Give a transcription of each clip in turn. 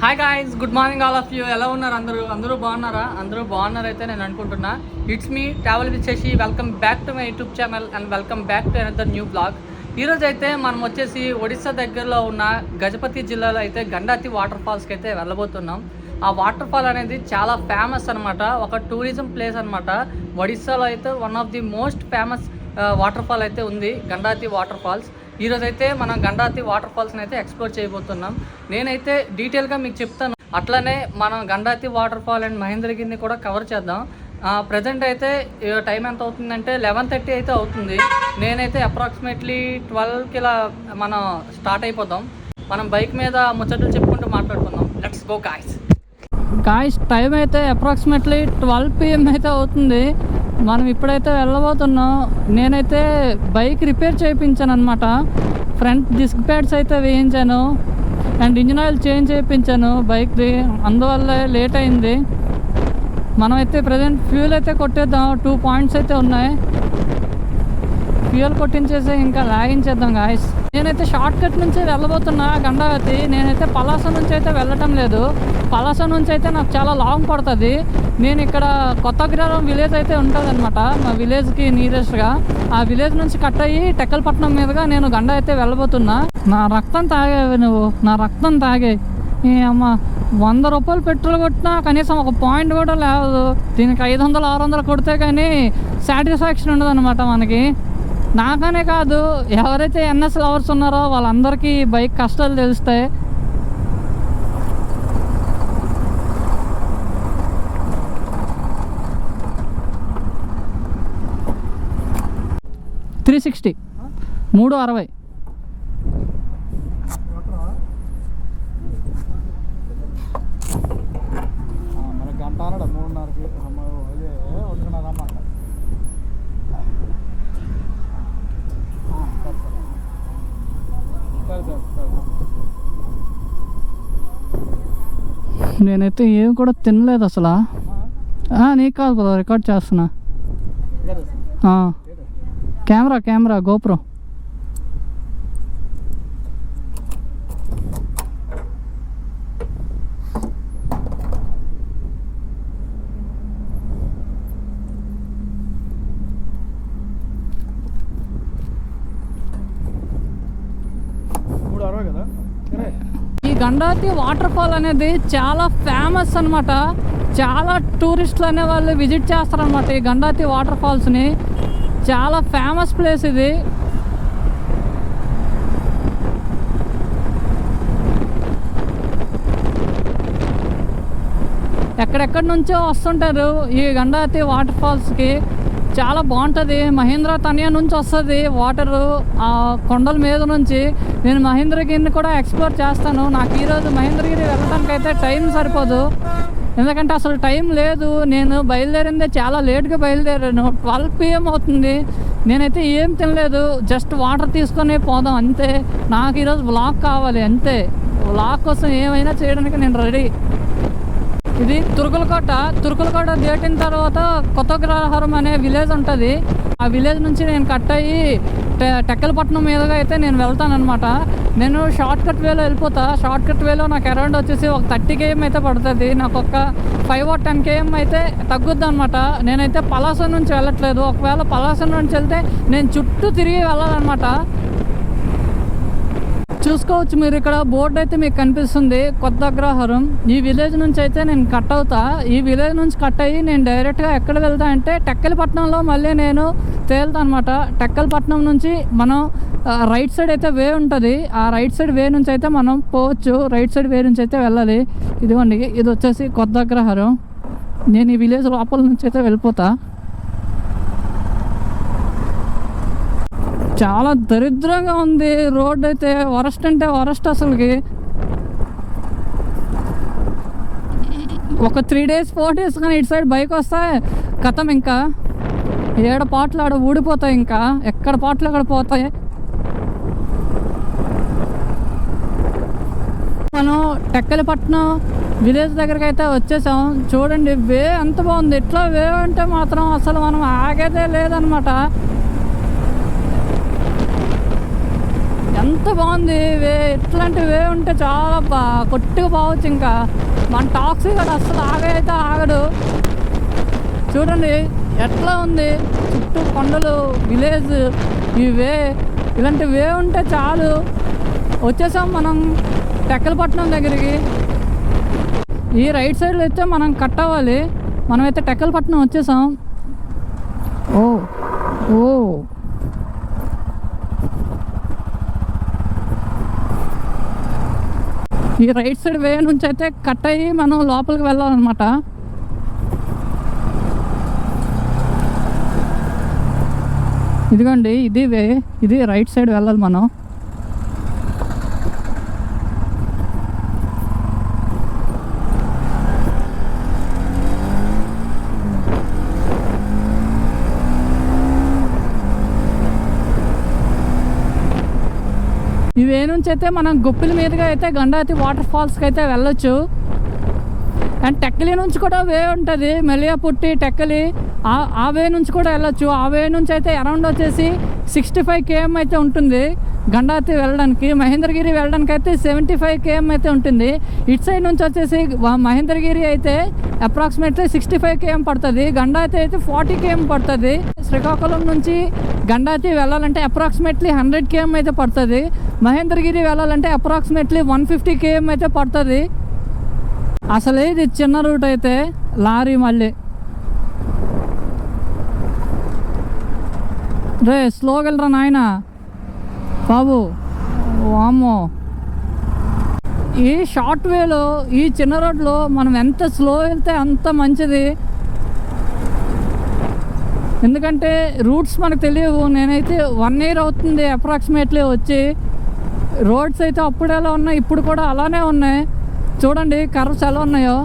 Hi guys, good morning all of you. ఎలా ఉన్నారు అందరూ బాగున్నారా? అందరూ బాగున్నారైతే నేను అనుకుంటున్నా. It's me travel with Shashi. Welcome back to my YouTube channel and welcome back to another new blog. ఈరోజు అయితే మనం వచ్చేసి ఒడిస్సా దగ్గరలో ఉన్న గజపతి జిల్లాలో అయితే గండాతి వాటర్ ఫాల్స్కి అయితే వెళ్ళబోతున్నాం. ఆ వాటర్ ఫాల్ అనేది చాలా ఫేమస్ అనమాట, ఒక టూరిజం ప్లేస్ అనమాట. ఒడిస్సాలో అయితే one of the most famous water fall అయితే ఉంది, గండాతి వాటర్ ఫాల్స్. ఈరోజైతే మనం గండాతి వాటర్ ఫాల్స్ని అయితే ఎక్స్ప్లోర్ చేయబోతున్నాం. నేనైతే డీటెయిల్గా మీకు చెప్తాను. అట్లనే మనం గండాతి వాటర్ ఫాల్ అండ్ మహేంద్రగిరిని కూడా కవర్ చేద్దాం. ప్రజెంట్ అయితే టైం ఎంత అవుతుందంటే 11:30 అయితే అవుతుంది. నేనైతే అప్రాక్సిమేట్లీ 12కి ఇలా మనం స్టార్ట్ అయిపోతాం. మనం బైక్ మీద ముచ్చట్లు చెప్పుకుంటూ మాట్లాడుకుందాం. Let's go guys. టైం అయితే అప్రాక్సిమేట్లీ 12 PM అయితే అవుతుంది. మనం ఇప్పుడైతే వెళ్ళబోతున్నాం. నేనైతే బైక్ రిపేర్ చేయించాను అనమాట. ఫ్రంట్ డిస్క్ ప్యాడ్స్ అయితే వేయించాను అండ్ ఇంజిన్ ఆయిల్ చేంజ్ చేయించాను బైక్ది, అందువల్ల లేట్ అయింది. మనమైతే ప్రజెంట్ ఫ్యూల్ అయితే కొట్టేద్దాం. 2 పాయింట్స్ అయితే ఉన్నాయి. ఫ్యూయల్ కొట్టించేసి ఇంకా లాగించేద్దాం గాయస్. నేనైతే షార్ట్ కట్ నుంచి వెళ్ళబోతున్నా గండావతి. నేనైతే పలాస నుంచి అయితే వెళ్ళటం లేదు. పలాస నుంచి అయితే నాకు చాలా లాంగ్ పడుతుంది. నేను ఇక్కడ కొత్తగ్రహం విలేజ్ అయితే ఉంటుంది అనమాట, మా విలేజ్కి నియరెస్ట్గా. ఆ విలేజ్ నుంచి కట్ అయ్యి టెక్కలపట్నం మీదుగా నేను గండ అయితే వెళ్ళబోతున్నా. నా రక్తం తాగేవి నువ్వు, నా రక్తం తాగే. అమ్మ 100 రూపాయలు పెట్రోల్ కొట్టినా కనీసం ఒక పాయింట్ కూడా లేదు. దీనికి 500-600 కొడితే కానీ సాటిస్ఫాక్షన్ ఉండదు అనమాట మనకి. నాకనే కాదు, ఎవరైతే ఎన్ఎస్ లవర్స్ ఉన్నారో వాళ్ళందరికీ బైక్ కష్టాలు తెలుస్తాయి. $360 $360. నేనైతే ఏం కూడా తినలేదు అసలు. నీకు కాదు కదా, రికార్డ్ చేస్తున్నా. Camera GoPro. ఈ గండాతి వాటర్ ఫాల్ అనేది చాలా ఫేమస్ అనమాట. చాలా టూరిస్టులు అనే వాళ్ళు విజిట్ చేస్తారనమాట ఈ గండాతి వాటర్ ఫాల్స్ని. చాలా ఫేమస్ ప్లేస్ ఇది. ఎక్కడెక్కడి నుంచో వస్తుంటారు ఈ గండాతి వాటర్ ఫాల్స్కి. చాలా బాగుంటుంది. మహేంద్ర తనియా నుంచి వస్తుంది వాటరు, ఆ కొండల మీద నుంచి. నేను మహేంద్రగిరిని కూడా ఎక్స్ప్లోర్ చేస్తాను. నాకు ఈరోజు మహేంద్రగిరి వెళ్ళడానికి అయితే టైం సరిపోదు, ఎందుకంటే అసలు టైం లేదు. నేను బయలుదేరిందే చాలా లేట్గా బయలుదేరాను. 12 PM అవుతుంది. నేనైతే ఏం తినలేదు, జస్ట్ వాటర్ తీసుకొని పోదాం అంతే. నాకు ఈరోజు వ్లాగ్ కావాలి అంతే. వ్లాగ్ కోసం ఏమైనా చేయడానికి నేను రెడీ. ఇది తుర్కులకోట దాటిన తర్వాత కొత్తగ్రహారం అనే విలేజ్ ఉంటుంది. ఆ విలేజ్ నుంచి నేను కట్ అయ్యి టెక్కలపట్నం మీదుగా అయితే నేను వెళ్తానమాట. నేను షార్ట్ కట్ వేలో వెళ్ళిపోతా. షార్ట్ కట్ వేలో నాకు అరౌండ్ వచ్చేసి ఒక 30 km అయితే పడుతుంది. నాకు ఒక 5 or 10 km అయితే తగ్గుద్ది అనమాట. నేనైతే పలాస నుంచి వెళ్ళట్లేదు. ఒకవేళ పలాస నుంచి వెళ్తే నేను చుట్టూ తిరిగి వెళ్ళాలన్నమాట. చూసుకోవచ్చు మీరు, ఇక్కడ బోర్డు అయితే మీకు కనిపిస్తుంది, కొత్తగ్రహారం. ఈ విలేజ్ నుంచి అయితే నేను కట్ అవుతా. ఈ విలేజ్ నుంచి కట్ అయ్యి నేను డైరెక్ట్గా ఎక్కడ వెళ్తా అంటే టెక్కలపట్నంలో మళ్ళీ నేను తేలుతా అనమాట. టెక్కలపట్నం నుంచి మనం రైట్ సైడ్ అయితే వే ఉంటుంది. ఆ రైట్ సైడ్ వే నుంచి అయితే మనం పోవచ్చు. రైట్ సైడ్ వే నుంచి అయితే వెళ్ళాలి. ఇదిగోండి, ఇది వచ్చేసి కొత్తగ్రహారం. నేను ఈ విలేజ్ లోపల నుంచి అయితే వెళ్ళిపోతా. చాలా దరిద్రంగా ఉంది రోడ్ అయితే, వరస్ట్ అంటే వరస్ట్ అసలుకి. ఒక 3 days 4 days కానీ ఇటు సైడ్ బైక్ వస్తే కథం. ఇంకా ఏడ పాటలు ఆడ ఊడిపోతాయి, ఇంకా ఎక్కడ పాటలు అక్కడ పోతాయి. మనం టెక్కలపట్నం విలేజ్ దగ్గరికి అయితే వచ్చేసాం. చూడండి వే ఎంత బాగుంది. ఇట్లా వే అంటే మాత్రం అసలు మనం ఆగేదే లేదనమాట. ఎంత బాగుంది వే. ఇట్లాంటి వే ఉంటే చాలా కొట్టుకు పోవచ్చు. ఇంకా మన టాక్సీ కూడా అస్సలు ఆగైతే ఆగడు. చూడండి ఎట్లా ఉంది, చుట్టూ కొండలు, విలేజ్, ఈ వే. ఇలాంటి వే ఉంటే చాలు. వచ్చేసాం మనం టెక్కలపట్నం దగ్గరికి. ఈ రైట్ సైడ్లో అయితే మనం కట్ అవ్వాలి. మనమైతే టెక్కలపట్నం వచ్చేసాం. ఓ ఓ ఈ రైట్ సైడ్ వే నుంచి అయితే కట్ అయ్యి మనం లోపలికి వెళ్ళాలన్నమాట. ఇదిగోండి ఇది వే, ఇది రైట్ సైడ్ వెళ్ళాలి మనం. ఈ వే నుంచి అయితే మనం గుప్పిల మీదుగా అయితే గండాతి వాటర్ ఫాల్స్కి అయితే వెళ్ళొచ్చు. అండ్ టెక్కలి నుంచి కూడా వే ఉంటుంది, మెలియాపుట్టి టెక్కలి. ఆ వే నుంచి కూడా వెళ్ళొచ్చు. ఆ వే నుంచి అయితే అరౌండ్ వచ్చేసి 65 km అయితే ఉంటుంది గండాతి వెళ్ళడానికి. మహేంద్రగిరి వెళ్ళడానికి అయితే 75 km అయితే ఉంటుంది. ఇటు సైడ్ నుంచి వచ్చేసి మహేంద్రగిరి అయితే అప్రాక్సిమేట్లీ 65 km పడుతుంది. గండాతి అయితే 40 km పడుతుంది. శ్రీకాకుళం నుంచి గండాతి వెళ్ళాలంటే అప్రాక్సిమేట్లీ 100 km అయితే పడుతుంది. మహేంద్రగిరి వెళ్ళాలంటే అప్రాక్సిమేట్లీ 150 km అయితే పడుతుంది. అసలు ఇది చిన్న రూట్ అయితే లారీ మళ్ళీ రే స్లోగా వెళ్ళరా నాయన బాబు. వామ్మో, ఈ షార్ట్ వేలో ఈ చిన్న రోడ్లో మనం ఎంత స్లో వెళ్తే అంత మంచిది. ఎందుకంటే రూట్స్ మనకు తెలియవు. నేనైతే 1 year అవుతుంది అప్రాక్సిమేట్లీ వచ్చి. రోడ్స్ అయితే అప్పుడు ఎలా ఉన్నాయి ఇప్పుడు కూడా అలానే ఉన్నాయి. చూడండి కర్వ్స్ ఎలా ఉన్నాయో.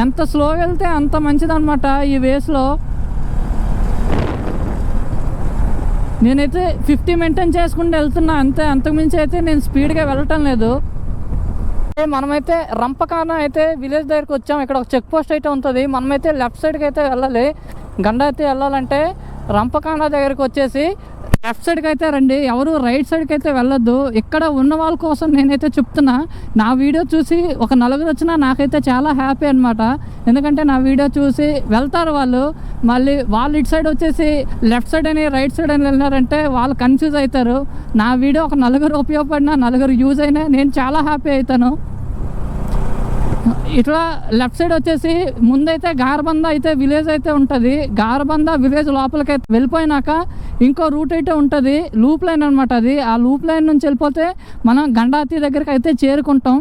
ఎంత స్లోగా వెళ్తే అంత మంచిదన్నమాట ఈ వేస్లో. నేనైతే 50 మెయింటైన్ చేసుకుంటూ వెళ్తున్నా అంతే, అంతకుమించి అయితే నేను స్పీడ్గా వెళ్ళటం లేదు. మనమైతే రంపకాన అయితే విలేజ్ దగ్గరికి వచ్చాం. ఇక్కడ ఒక చెక్ పోస్ట్ అయితే ఉంటుంది. మనమైతే లెఫ్ట్ సైడ్కి అయితే వెళ్ళాలి. గండాతి వెళ్ళాలంటే రంపకాన దగ్గరికి వచ్చేసి లెఫ్ట్ సైడ్కి అయితే రండి. ఎవరు రైట్ సైడ్కి అయితే వెళ్ళొద్దు. ఇక్కడ ఉన్న వాళ్ళ కోసం నేనైతే చెప్తున్నా. నా వీడియో చూసి ఒక 4 వచ్చినా నాకైతే చాలా హ్యాపీ అనమాట. ఎందుకంటే నా వీడియో చూసి వెళ్తారు వాళ్ళు. మళ్ళీ వాళ్ళు ఇటు సైడ్ వచ్చేసి లెఫ్ట్ సైడ్ అని రైట్ సైడ్ అని వెళ్ళినారంటే వాళ్ళు కన్ఫ్యూజ్ అవుతారు. నా వీడియో ఒక 4 ఉపయోగపడినా 4 యూజ్ అయినా నేను చాలా హ్యాపీ అవుతాను. ఇట్లా లెఫ్ట్ సైడ్ వచ్చేసి ముందైతే గారబంద అయితే విలేజ్ అయితే ఉంటుంది. గారబంద విలేజ్ లోపలికి అయితే వెళ్ళిపోయినాక ఇంకో రూట్ అయితే ఉంటుంది, లూప్ లైన్ అనమాట. అది ఆ లూప్ లైన్ నుంచి వెళ్ళిపోతే మనం గండాతి దగ్గరికి అయితే చేరుకుంటాం.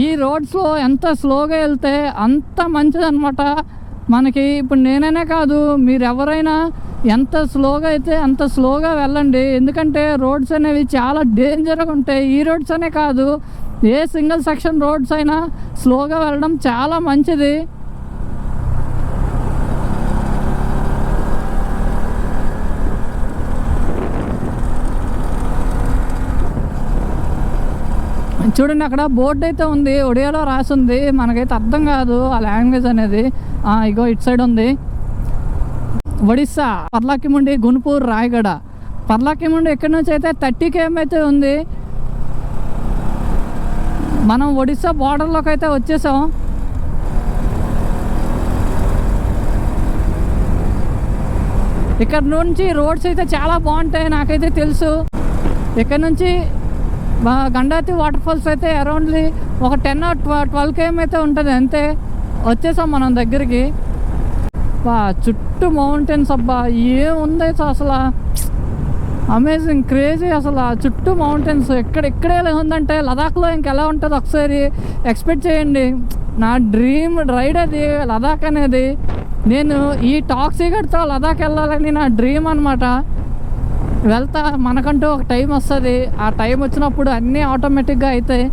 ఈ రోడ్స్లో ఎంత స్లోగా వెళ్తే అంత మంచిది అనమాట మనకి. ఇప్పుడు నేనైనా కాదు, మీరు ఎవరైనా ఎంత స్లోగా అయితే అంత స్లోగా వెళ్ళండి. ఎందుకంటే రోడ్స్ అనేవి చాలా డేంజర్గా ఉంటాయి. ఈ రోడ్స్ అనే కాదు, ఏ సింగిల్ సెక్షన్ రోడ్స్ అయినా స్లోగా వెళ్ళడం చాలా మంచిది. చూడండి అక్కడ బోర్డు అయితే ఉంది, ఒడియాలో రాసింది. మనకైతే అర్థం కాదు ఆ లాంగ్వేజ్ అనేది. ఇగో ఇటు సైడ్ ఉంది ఒడిస్సా, పర్లాకిముండి, గుంటూరు, రాయగడ. పర్లాకిముండి ఎక్కడి నుంచి అయితే 30 km అయితే ఉంది. మనం ఒడిస్సా బార్డర్లోకి అయితే వచ్చేసాం. ఇక్కడ నుంచి రోడ్స్ అయితే చాలా బాగుంటాయి నాకైతే తెలుసు. ఇక్కడ నుంచి గండాతి వాటర్ ఫాల్స్ అయితే అరౌండ్లీ ఒక 10 or 12 km అయితే ఉంటుంది అంతే. వచ్చేసాం మనం దగ్గరికి. చుట్టూ మౌంటైన్స్. అబ్బా ఏముంది అసలు, అమేజింగ్, క్రేజీ అసలు. ఆ చుట్టూ మౌంటైన్స్. ఇక్కడే ఉందంటే లదాఖ్లో ఇంకెలా ఉంటుంది ఒకసారి ఎక్స్పెక్ట్ చేయండి. నా డ్రీమ్ రైడ్ అది లదాఖ్ అనేది. నేను ఈ టాక్సీ గడితో లదాఖ్ వెళ్ళాలని నా డ్రీమ్ అనమాట. వెళ్తా, మనకంటూ ఒక టైం వస్తుంది. ఆ టైం వచ్చినప్పుడు అన్నీ ఆటోమేటిక్గా అవుతాయి.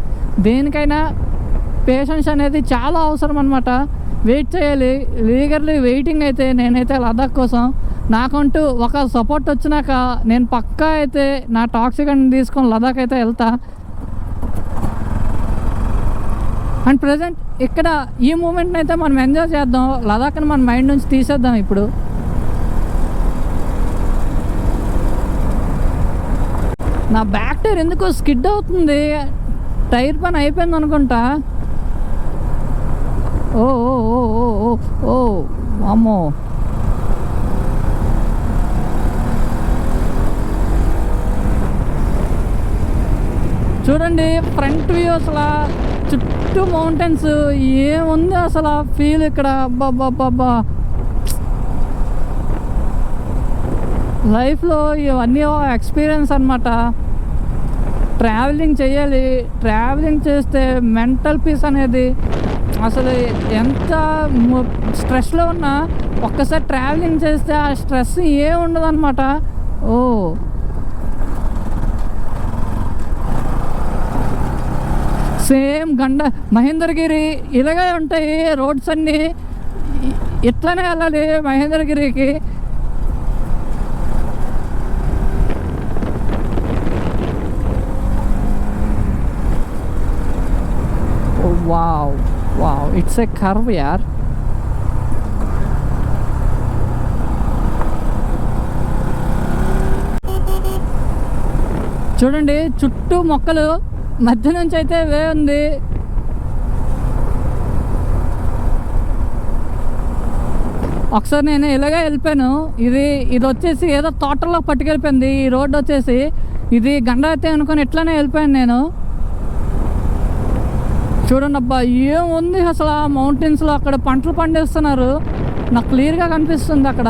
దేనికైనా పేషెన్స్ అనేది చాలా అవసరం అనమాట. వెయిట్ చేయాలి, లీగర్లీ వెయిటింగ్ అయితే నేనైతే లదాఖ్ కోసం. నాకంటూ ఒక సపోర్ట్ వచ్చినాక నేను పక్కా అయితే నా టాక్సీ గడిని తీసుకొని లదాఖ్ అయితే వెళ్తా. అండ్ ప్రజెంట్ ఇక్కడ ఈ మూమెంట్ని అయితే మనం ఎంజాయ్ చేద్దాం. లదాఖ్ని మన మైండ్ నుంచి తీసేద్దాం ఇప్పుడు. నా బ్యాక్ టైర్ ఎందుకో స్కిడ్ అవుతుంది. టైర్ పని అయిపోయింది అనుకుంటా. ఓ ఓ ఓ ఓ ఓ అమ్మో, చూడండి ఫ్రంట్ వ్యూ అసలు, చుట్టూ మౌంటైన్స్, ఏముంది అసలు ఫీల్ ఇక్కడ. అబ్బాబ్బాబ్బా, లైఫ్లో ఇవన్నీ ఎక్స్పీరియన్స్ అనమాట. ట్రావెలింగ్ చేయాలి, ట్రావెలింగ్ చేస్తే మెంటల్ పీస్ అనేది అసలు ఎంత స్ట్రెస్లో ఉన్నా ఒక్కసారి ట్రావెలింగ్ చేస్తే ఆ స్ట్రెస్ ఏం ఉండదు అనమాట. ఓ సేమ్ మహేంద్రగిరి ఇలాగే ఉంటాయి రోడ్స్ అన్నీ. ఇట్లానే వెళ్ళాలి మహేంద్రగిరికి. Wow wow, it's a curve యార్. చూడండి చుట్టూ మొక్కలు, మధ్య నుంచి అయితే వే ఉంది. ఒకసారి నేను ఇలాగే వెళ్ళిపోయాను. ఇది వచ్చేసి ఏదో తోటలో పట్టుకెళ్ళిపోయింది ఈ రోడ్డు వచ్చేసి. ఇది గండాతి అనుకొని ఇట్లానే వెళ్ళిపోయాను నేను. చూడండి అబ్బా, ఏముంది అసలు ఆ మౌంటైన్స్లో. అక్కడ పంటలు పండిస్తున్నారు, నాకు క్లియర్గా కనిపిస్తుంది అక్కడ.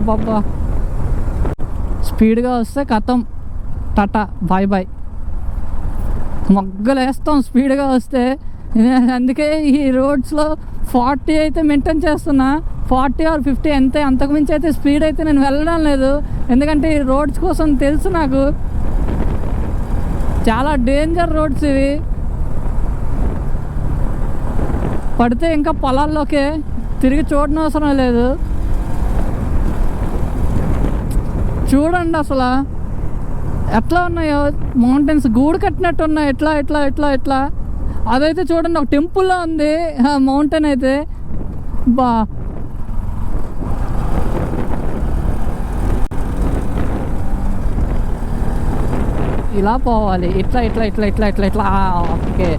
బాబా, స్పీడ్గా వస్తే కథం, టాటా బాయ్ బాయ్. మొగ్గలు వేస్తాం స్పీడ్గా వస్తే. అందుకే ఈ రోడ్స్లో 40 అయితే మెయింటైన్ చేస్తున్నా, 40 or 50 అంతే. అంతకుమించి అయితే స్పీడ్ అయితే నేను వెళ్ళడం లేదు, ఎందుకంటే ఈ రోడ్స్ కోసం తెలుసు నాకు. చాలా డేంజర్ రోడ్స్ ఇవి. పడితే ఇంకా పొలాల్లోకే, తిరిగి చూడనవసరం అవసరం లేదు. చూడండి అసలు ఎట్లా ఉన్నాయో మౌంటైన్స్, గూడు కట్టినట్టు ఉన్నాయి. ఎట్లా ఎట్లా ఎట్లా ఎట్లా అదైతే చూడండి ఒక టెంపుల్లో ఉంది మౌంటైన్ అయితే. బా, ఇలా పోవాలి, ఇట్లా ఇట్లా ఇట్లా ఇట్లా ఇట్లా ఇట్లా. ఓకే,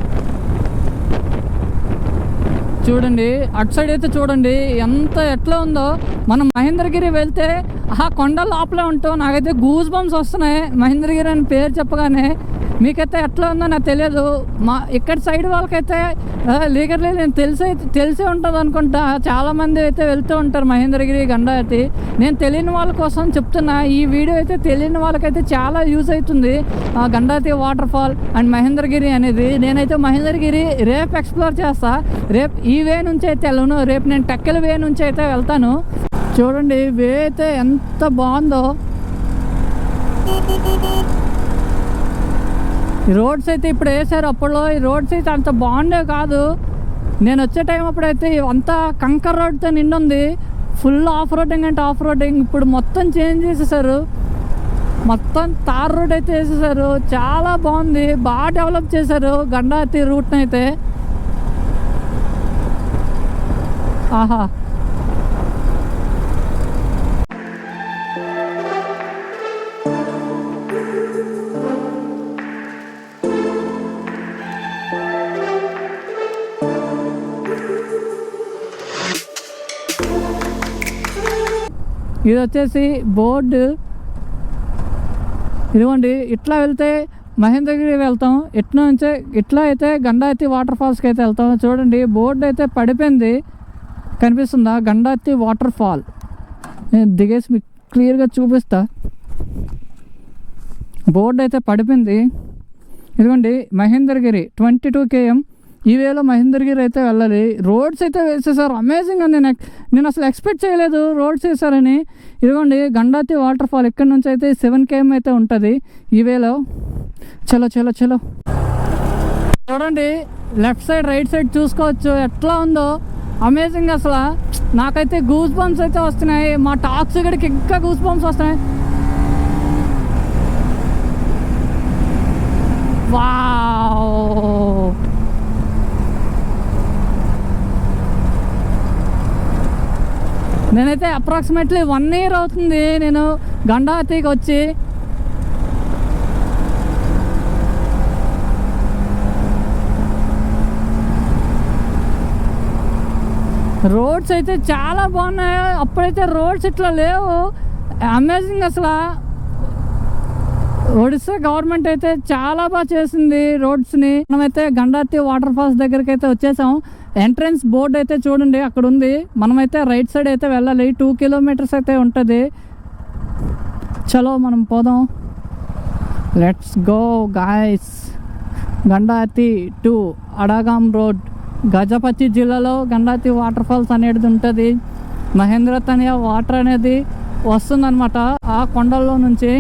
చూడండి అటు సైడ్ అయితే చూడండి ఎంత ఎట్లా ఉందో. మనం మహేంద్రగిరి వెళ్తే ఆ కొండ లోపలే ఉంటాం. నాకైతే గూస్ బంప్స్ వస్తున్నాయి మహేంద్రగిరి అని పేరు చెప్పగానే. మీకైతే ఎట్లా ఉందో నాకు తెలియదు. ఇక్కడ సైడ్ వాళ్ళకైతే లీగర్లీ నేను తెలిసే ఉంటుంది అనుకుంటా. చాలామంది అయితే వెళ్తూ ఉంటారు మహేంద్రగిరి, గండాతి. నేను తెలియని వాళ్ళ కోసం చెప్తున్నా. ఈ వీడియో అయితే తెలియని వాళ్ళకైతే చాలా యూజ్ అవుతుంది. గండాతి వాటర్ ఫాల్ అండ్ మహేంద్రగిరి అనేది. నేనైతే మహేంద్రగిరి రేపు ఎక్స్ప్లోర్ చేస్తా. రేపు ఈ వే నుంచి అయితే వెళ్ళను, రేపు నేను టెక్కల వే నుంచి అయితే వెళ్తాను. చూడండి వే అయితే ఎంత బాగుందో. ఈ రోడ్స్ అయితే ఇప్పుడు వేసారు, అప్పట్లో ఈ రోడ్స్ అయితే అంత బాగుండే కాదు. నేను వచ్చే టైం అప్పుడైతే అంతా కంకర్ రోడ్తో నిండుంది. ఫుల్ ఆఫ్ రోడింగ్ అంటే ఆఫ్ రోడింగ్. ఇప్పుడు మొత్తం చేంజ్ చేసేసారు, మొత్తం తార్ రోడ్ అయితే వేసేసారు. చాలా బాగుంది, బాగా డెవలప్ చేశారు గండాతి రూట్ని అయితే. ఆహా, ఇది వచ్చేసి బోర్డు. ఇదిగోండి, ఇట్లా వెళ్తే మహేంద్రగిరి వెళ్తాం, ఇట్లా నుంచే ఇట్లా అయితే గండాతి వాటర్ ఫాల్స్కి అయితే వెళ్తాం. చూడండి బోర్డు అయితే పడిపోయింది, కనిపిస్తుందా? గండాతి వాటర్ ఫాల్. నేను దిగేసి మీకు క్లియర్గా చూపిస్తా. బోర్డు అయితే పడిపోయింది. ఇదిగోండి మహేంద్రగిరి 22 km. ఈ వేలో మహేంద్రగిరి అయితే వెళ్ళాలి. రోడ్స్ అయితే వేసేసారు, అమేజింగ్ అని. నేను అసలు ఎక్స్పెక్ట్ చేయలేదు రోడ్స్ వేసారని. ఇదిగోండి గండాతి వాటర్ ఫాల్. ఇక్కడ నుంచి అయితే 7 km అయితే ఉంటుంది ఈ వేలో. చలో చలో చలో. చూడండి లెఫ్ట్ సైడ్ రైట్ సైడ్ చూసుకోవచ్చు ఎట్లా ఉందో, అమేజింగ్ అసలు. నాకైతే గూస్ బంప్స్ అయితే వస్తున్నాయి. మా టాక్స్ గడికి ఇంకా గూస్ బంప్స్ వస్తున్నాయి. వావ్, నేనైతే అప్రాక్సిమేట్లీ 1 year అవుతుంది నేను గండాతికి వచ్చి. రోడ్స్ అయితే చాలా బాగున్నాయి. అప్పుడైతే రోడ్స్ ఇట్లా లేవు. అమేజింగ్ అసలు. ఒడిశా గవర్నమెంట్ అయితే చాలా బాగా చేసింది రోడ్స్ని. మనమైతే గండాతి వాటర్ ఫాల్స్ దగ్గరికి అయితే వచ్చేసాం. ఎంట్రన్స్ బోర్డు అయితే చూడండి అక్కడ ఉంది. మనమైతే రైట్ సైడ్ అయితే వెళ్ళాలి. 2 కిలోమీటర్స్ అయితే ఉంటుంది. చలో మనం పోదాం. Let's go guys. Gandahati to Adagam road, Gajapati జిల్లాలో గండాతి వాటర్ ఫాల్స్ అనేది ఉంటుంది. మహేంద్ర తనయ వాటర్ అనేది వస్తుందన్నమాట ఆ కొండల్లో నుంచి.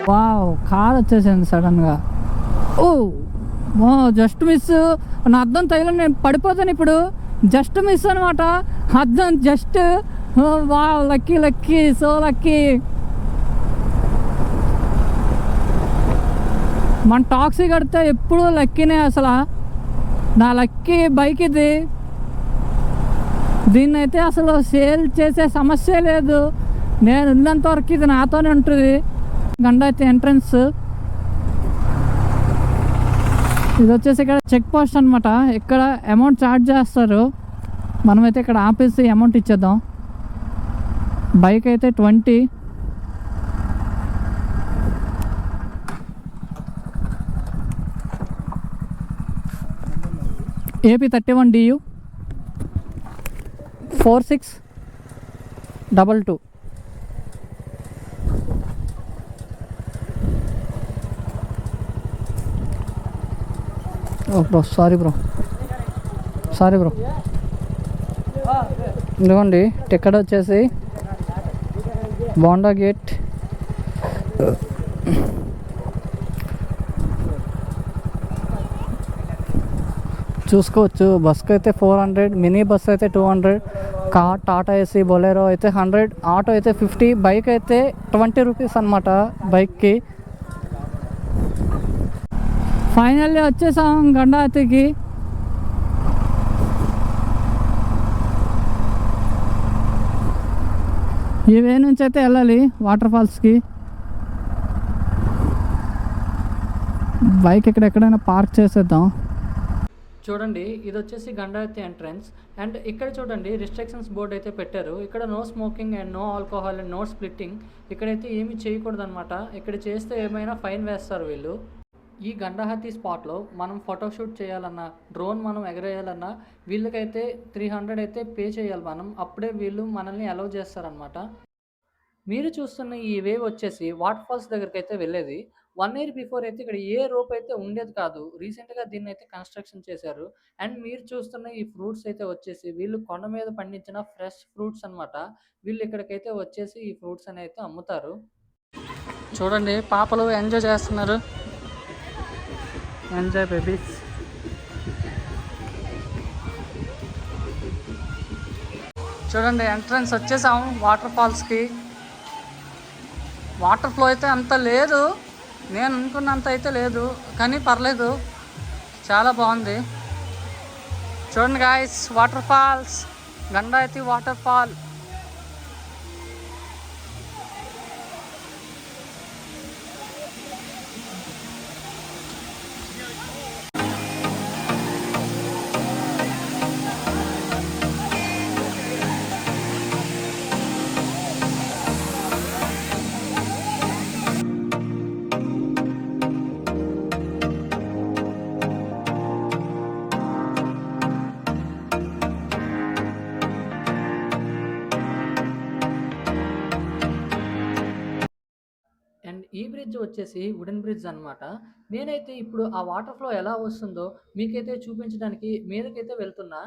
వావ్, కార్ వచ్చేసింది సడన్గా. ఓ జస్ట్ మిస్. నా అద్దం తగిలి నేను పడిపోతాను ఇప్పుడు. జస్ట్ మిస్ అనమాట అద్దం. Just wow, lucky lucky, so lucky. మన టాక్సీ కడితే ఎప్పుడు లక్కీనే అసలు. నా లక్కీ బైక్ ఇది. దీన్ని అయితే అసలు సేల్ చేసే సమస్య లేదు. నేను ఉన్నంత వరకు ఇది నాతోనే ఉంటుంది. గండాతి ఎంట్రన్స్ ఇది వచ్చేసి ఇక్కడ చెక్ పోస్ట్ అనమాట. ఇక్కడ అమౌంట్ ఛార్జ్ చేస్తారు. మనమైతే ఇక్కడ ఆపేసి అమౌంట్ ఇచ్చేద్దాం. బైక్ అయితే 20. AP 31 DU 4622. Bro sorry bro. ఇదిగోండి టికెట్ వచ్చేసి బోండా గేట్. చూసుకోవచ్చు. బస్కి అయితే 400, మినీ బస్ అయితే 200, కార్ టాటా ఏసీ బొలెరో అయితే 100, ఆటో అయితే 50, బైక్ అయితే 20 రూపీస్ అనమాట బైక్కి. ఫైనల్లీ వచ్చేసాం గండాతికి. ఈ వే నుంచి అయితే వెళ్ళాలి వాటర్ ఫాల్స్కి. బైక్ ఎక్కడైనా పార్క్ చేసేద్దాం. చూడండి ఇది వచ్చేసి గండాతి ఎంట్రన్స్. అండ్ ఇక్కడ చూడండి రిస్ట్రిక్షన్స్ బోర్డ్ అయితే పెట్టారు. ఇక్కడ no smoking and no alcohol and no splitting. ఇక్కడైతే ఏమీ చేయకూడదు అనమాట. ఇక్కడ చేస్తే ఏమైనా ఫైన్ వేస్తారు వీళ్ళు. ఈ గండాహతి స్పాట్లో మనం ఫోటోషూట్ చేయాలన్నా, డ్రోన్ మనం ఎగరేయాలన్నా వీళ్ళకైతే 300 అయితే పే చేయాలి మనం. అప్పుడే వీళ్ళు మనల్ని అలౌ చేస్తారనమాట. మీరు చూస్తున్న ఈ వేవ్ వచ్చేసి వాటర్ ఫాల్స్ దగ్గరికి అయితే వెళ్ళేది. 1 ఇయర్ బిఫోర్ అయితే ఇక్కడ ఏ రోప్ అయితే ఉండేది కాదు. రీసెంట్గా దీన్ని అయితే కన్స్ట్రక్షన్ చేశారు. అండ్ మీరు చూస్తున్న ఈ ఫ్రూట్స్ అయితే వచ్చేసి వీళ్ళు కొండ మీద పండించిన ఫ్రెష్ ఫ్రూట్స్ అనమాట. వీళ్ళు ఇక్కడికైతే వచ్చేసి ఈ ఫ్రూట్స్ అని అయితే అమ్ముతారు. చూడండి పాపలు ఎంజాయ్ చేస్తున్నారు. Enjoy babies. చూడండి ఎంట్రన్స్ వచ్చేసాం వాటర్ ఫాల్స్కి. వాటర్ ఫ్లో అయితే అంత లేదు, నేను అనుకున్నంత అయితే లేదు, కానీ పర్లేదు, చాలా బాగుంది. చూడండి guys, water falls, Gandahati water fall. And ఈ బ్రిడ్జ్ వచ్చేసి వుడెన్ బ్రిడ్జ్ అనమాట. నేనైతే ఇప్పుడు ఆ వాటర్ ఫ్లో ఎలా వస్తుందో మీకైతే చూపించడానికి మీదకైతే వెళ్తున్నా.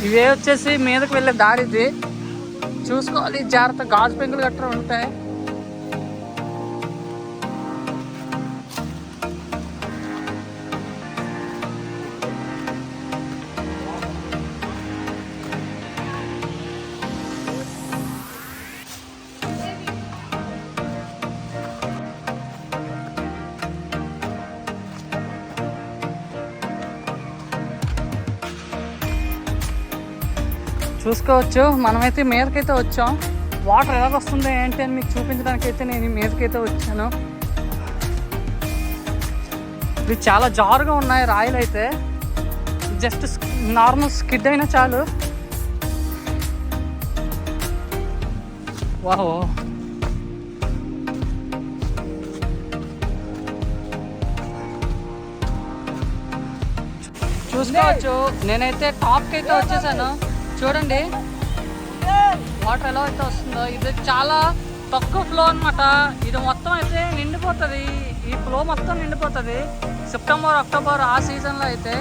ఇవే వచ్చేసి మీదకి వెళ్ళే దారిది. చూసుకోవాలి జాగ్రత్త, గాజు పెంకులు గట్రా ఉంటాయి. చూసుకోవచ్చు. మనమైతే మీదకైతే వచ్చాం. వాటర్ ఎలా వస్తుందో ఏంటి అని మీకు చూపించడానికైతే నేను మీదకైతే వచ్చాను. ఇవి చాలా జారుగా ఉన్నాయి రాయలు అయితే. జస్ట్ నార్మల్ స్కిడ్ అయినా చాలు. వావ్, చూసుకోవచ్చు. నేనైతే టాప్కి అయితే వచ్చేసాను. చూడండి వాటర్ ఎలా అయితే వస్తుందో. ఇది చాలా తక్కువ ఫ్లో అనమాట. ఇది మొత్తం అయితే నిండిపోతుంది. ఈ ఫ్లో మొత్తం నిండిపోతుంది సెప్టెంబర్ అక్టోబర్ ఆ సీజన్లో అయితే.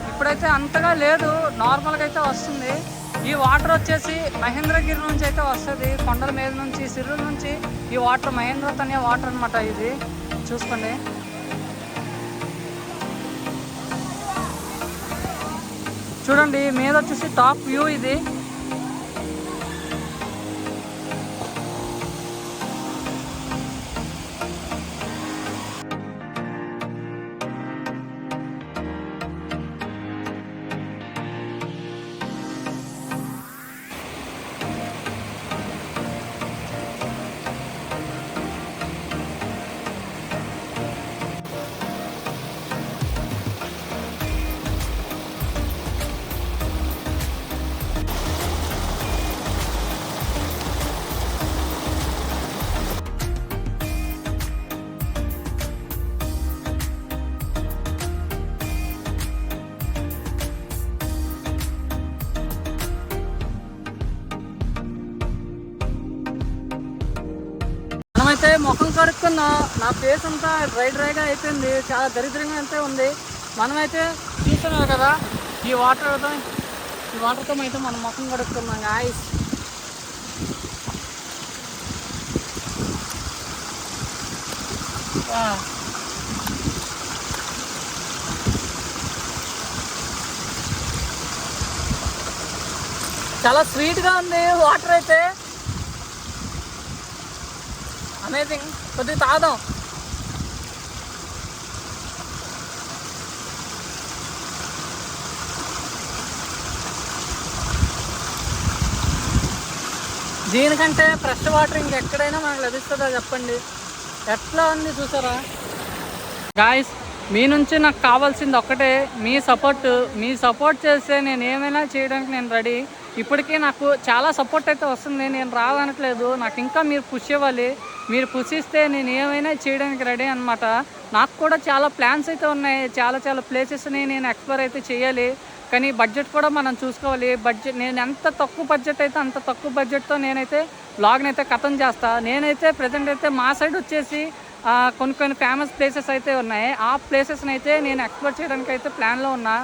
ఇప్పుడైతే అంతగా లేదు, నార్మల్గా అయితే వస్తుంది. ఈ వాటర్ వచ్చేసి మహేంద్రగిరి నుంచి అయితే వస్తుంది, కొండల మీద నుంచి, సిర్రూరు నుంచి. ఈ వాటర్ మహేంద్ర తనే వాటర్ అనమాట. ఇది చూసుకోండి. చూడండి మీద వచ్చేసి టాప్ వ్యూ ఇది. మనమైతే ముఖం కడుక్కున్నా. నా ఫేస్ అంతా డ్రైగా అయిపోయింది, చాలా దరిద్రంగా అయితే ఉంది. మనమైతే చూస్తున్నాం కదా ఈ వాటర్తో అయితే మనం ముఖం కడుక్కున్నాం గాయ్స్. చాలా స్వీట్గా ఉంది వాటర్ అయితే. అమేజింగ్. కొద్దిగా తాగుదాం. దీనికంటే ఫ్రెష్ వాటర్ ఇంకెక్కడైనా మనకు లభిస్తుందా చెప్పండి? ఎట్లా ఉంది చూసారా గాయస్. మీ నుంచి నాకు కావాల్సింది ఒక్కటే, మీ సపోర్ట్ చేస్తే నేను ఏమైనా చేయడానికి నేను రెడీ. ఇప్పటికీ నాకు చాలా సపోర్ట్ అయితే వస్తుంది, నేను రాదనట్లేదు. నాకు ఇంకా మీరు పుష్ ఇవ్వాలి. మీరు పుష్ ఇస్తే నేను ఏమైనా చేయడానికి రెడీ అనమాట. నాకు కూడా చాలా ప్లాన్స్ అయితే ఉన్నాయి, చాలా ప్లేసెస్ని నేను ఎక్స్ప్లోర్ అయితే చేయాలి. కానీ బడ్జెట్ కూడా మనం చూసుకోవాలి. నేను ఎంత తక్కువ బడ్జెట్ అయితే అంత తక్కువ బడ్జెట్తో నేనైతే వ్లాగ్ని అయితే ఖతం చేస్తా. నేనైతే ప్రజెంట్ అయితే మా సైడ్ వచ్చేసి కొన్ని ఫేమస్ ప్లేసెస్ అయితే ఉన్నాయి. ఆ ప్లేసెస్ని అయితే నేను ఎక్స్ప్లోర్ చేయడానికి అయితే ప్లాన్లో ఉన్నా.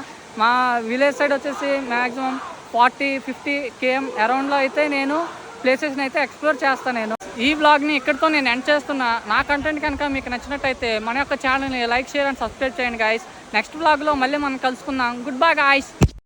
మా విలేజ్ సైడ్ వచ్చేసి మ్యాక్సిమం 40-50 km అరౌండ్లో అయితే నేను ప్లేసెస్ని అయితే ఎక్స్ప్లోర్ చేస్తాను. నేను ఈ వ్లాగ్ని ఇక్కడితో నేను ఎండ్ చేస్తున్నా. నా కంటెంట్ కనుక మీకు నచ్చినట్టయితే మన యొక్క ఛానల్ని లైక్, షేర్ అండ్ సబ్స్క్రైబ్ చేయండి గాయస్. నెక్స్ట్ వ్లాగ్లో మళ్ళీ మనం కలుసుకుందాం. Good bye guys.